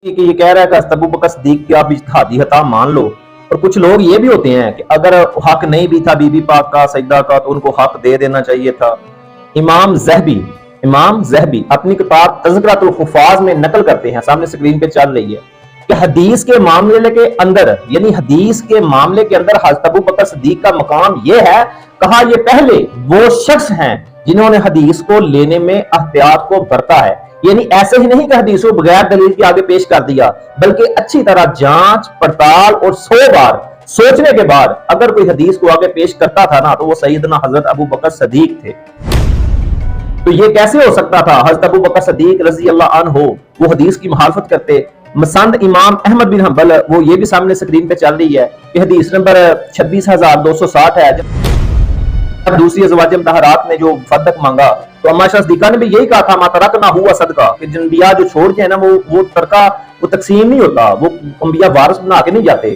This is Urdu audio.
کہ یہ کہہ رہا ہے کہ حضرت ابو بکر صدیق کی آپ اجتہادی خطا مان لو، اور کچھ لوگ یہ بھی ہوتے ہیں کہ اگر حق نہیں بھی تھا بی بی پاک کا سجدہ کا تو ان کو حق دے دینا چاہیے تھا۔ امام زہبی اپنی کتاب تذکرۃ الحفاظ میں نقل کرتے ہیں، سامنے سکرین پہ چل رہی ہے، کہ حدیث کے معاملے کے اندر، یعنی حدیث کے معاملے کے اندر حضرت ابو بکر صدیق کا مقام یہ ہے، کہا یہ پہلے وہ شخص ہیں جنہوں نے حدیث کو لینے میں احتیاط کو برتا ہے، یعنی ایسے ہی نہیں کہ حدیث کو بغیر دلیل کے آگے پیش کر دیا، بلکہ اچھی طرح جانچ پڑتال اور 100 بار سوچنے کے بعد اگر کوئی حدیث کو آگے پیش کرتا تھا نا تو وہ سیدنا حضرت ابو بکر صدیق تھے۔ تو یہ کیسے ہو سکتا تھا؟ حضرت ابو بکر صدیق رضی اللہ عنہ وہ حدیث کی مخالفت کرتے۔ مسند امام احمد بن حنبل، وہ یہ بھی سامنے سکرین پہ چل رہی ہے کہ حدیث نمبر 26260 ہے، جب دوسری ازواج مطہرات نے جو صدق مانگا تو اما عائشہ صدیقہ نے بھی یہی کہا تھا ما ترکنا ہوا صدقہ، کہ انبیاء جو چھوڑ کے ہیں نا وہ ترکہ وہ تقسیم نہیں ہوتا، وہ انبیاء وارث بنا کے نہیں جاتے۔